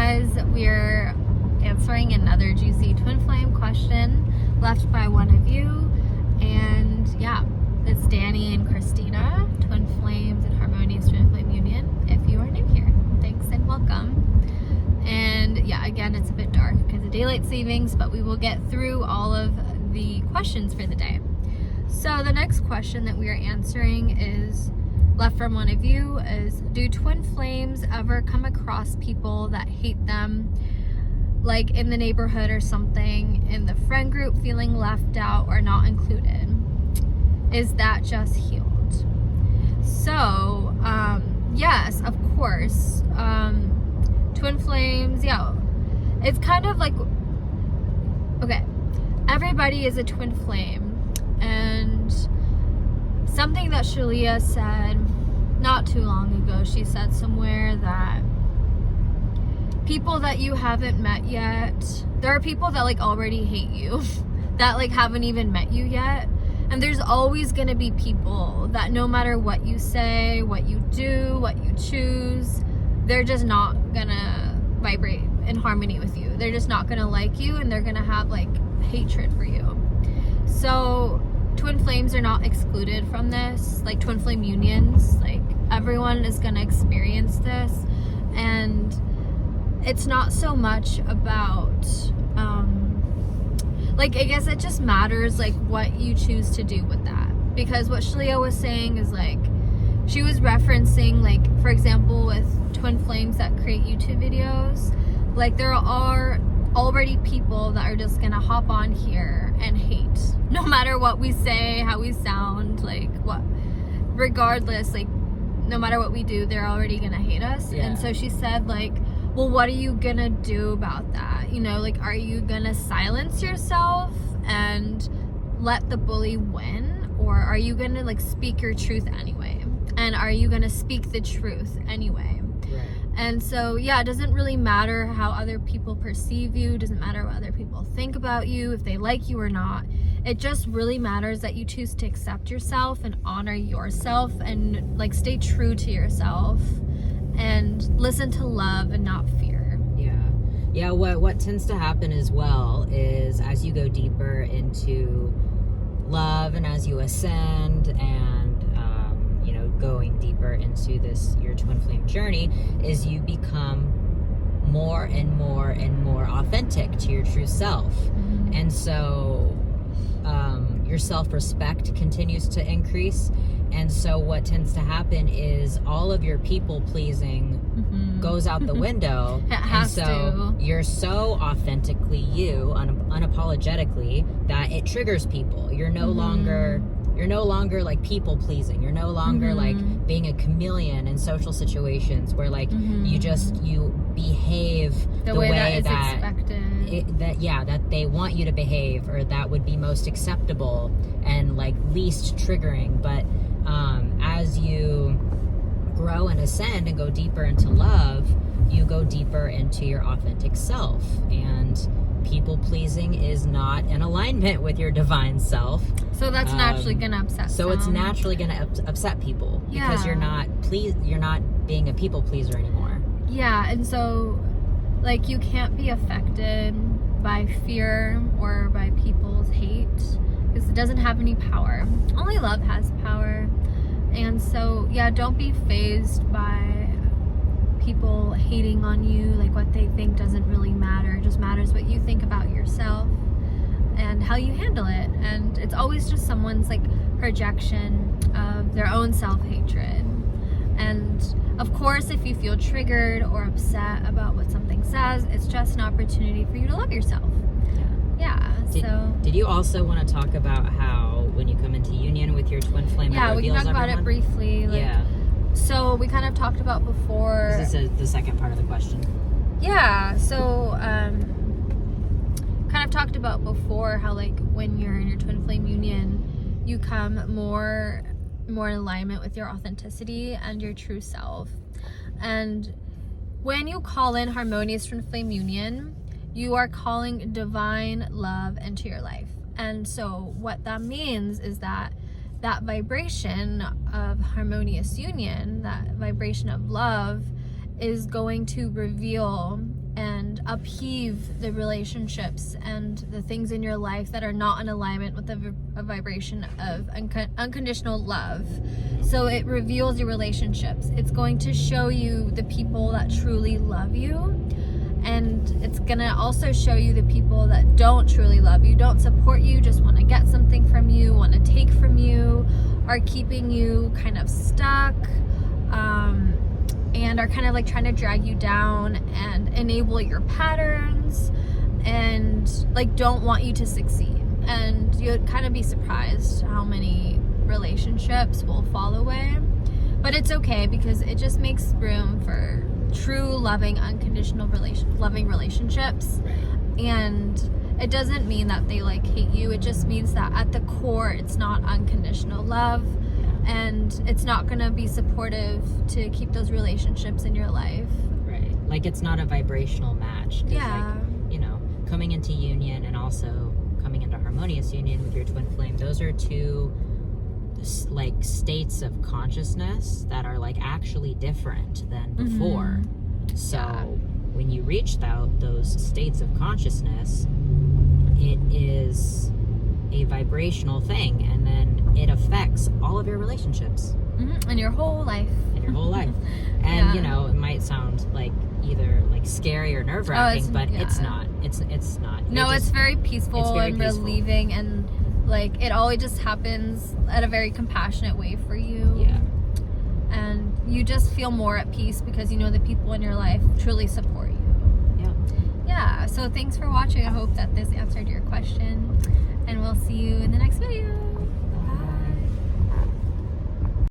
because we're answering another juicy twin flame question left by one of you. And yeah, it's Danny and Christina, twin flames and harmonious twin flame union. If you are new here, thanks and welcome. And yeah, again, it's a bit dark because of daylight savings, but we will get through all of the questions for the day. So the next question that we are answering is left from one of you is, do twin flames ever come across people that hate them, like in the neighborhood or something, in the friend group, feeling left out or not included? Is that just healed? So yes, of course. Twin flames, yeah, it's kind of like, okay, everybody is a twin flame. And something that Shalia said not too long ago, she said somewhere that people that you haven't met yet, there are people that like already hate you that like haven't even met you yet. And there's always gonna be people that no matter what you say, what you do, what you choose, they're just not gonna vibrate in harmony with you. They're just not gonna like you, and they're gonna have like hatred for you. So twin flames are not excluded from this, like twin flame unions, like everyone is gonna experience this. And it's not so much about like, I guess it just matters like what you choose to do with that. Because what Shalia was saying is like, she was referencing like, for example, with twin flames that create YouTube videos, like there are already people that are just gonna hop on here and hate no matter what we say, how we sound, like what, regardless, like no matter what we do, they're already gonna hate us. Yeah. And so she said like, well, what are you gonna do about that? You know, like, are you gonna silence yourself and let the bully win, or are you gonna like speak your truth anyway? And are you gonna speak the truth anyway? Right. And so, yeah, it doesn't really matter how other people perceive you. It doesn't matter what other people think about you, if they like you or not. It just really matters that you choose to accept yourself and honor yourself and like stay true to yourself and listen to love and not fear. Yeah, what tends to happen as well is as you go deeper into love and as you ascend and going deeper into this your twin flame journey, is you become more and more and more authentic to your true self. Mm-hmm. And so your self-respect continues to increase. And so what tends to happen is all of your people pleasing goes out the window. It has and so to. You're so authentically you, unapologetically, that it triggers people. You're no longer like people pleasing. You're no longer like being a chameleon in social situations where like you behave the way that is that expected. that they want you to behave, or that would be most acceptable and like least triggering. But as you grow and ascend and go deeper into love, you go deeper into your authentic self, and people pleasing is not in alignment with your divine self. So that's naturally gonna upset. So it's naturally gonna upset people because you're not being a people pleaser anymore. Yeah, and so like you can't be affected by fear or by people's hate because it doesn't have any power. Only love has power. And so yeah, don't be fazed by people hating on you. Like what they think doesn't really matter. It just matters what you think about yourself and how you handle it. And it's always just someone's like projection of their own self-hatred. And of course, if you feel triggered or upset about what something says, it's just an opportunity for you to love yourself. Yeah. Did you also want to talk about how when you come into union with your twin flame, yeah, we can talk about it briefly. Like, yeah. So we kind of talked about before. This is the second part of the question. Yeah. So kind of talked about before how like when you're in your twin flame union, you come more in alignment with your authenticity and your true self. And when you call in harmonious twin flame union, you are calling divine love into your life. And so what that means is that vibration of harmonious union, that vibration of love, is going to reveal and upheave the relationships and the things in your life that are not in alignment with a vibration of unconditional love. So it reveals your relationships. It's going to show you the people that truly love you, and it's gonna also show you the people that don't truly love you, don't support you, just want to get something from you, want to take from you, are keeping you kind of stuck, and are kind of like trying to drag you down and enable your patterns, and like don't want you to succeed. And you'd kind of be surprised how many relationships will fall away, but it's okay, because it just makes room for true loving unconditional loving relationships. And it doesn't mean that they like hate you, it just means that at the core it's not unconditional love, and it's not gonna be supportive to keep those relationships in your life. Right. Like it's not a vibrational match. 'Cause, Yeah. like, you know, coming into union and also coming into harmonious union with your twin flame, those are two like states of consciousness that are like actually different than before. So when you reach those states of consciousness, it is a vibrational thing, and then it affects all of your relationships And your whole life. and your whole life. And you know, it might sound like either like scary or nerve-wracking, but it's not. It's not. No, it's very peaceful it's very and peaceful. relieving, and like it always just happens at a very compassionate way for you. Yeah. And you just feel more at peace because you know the people in your life truly support you. Yeah. Yeah, so thanks for watching. I hope that this answered your question, and we'll see you in the next video.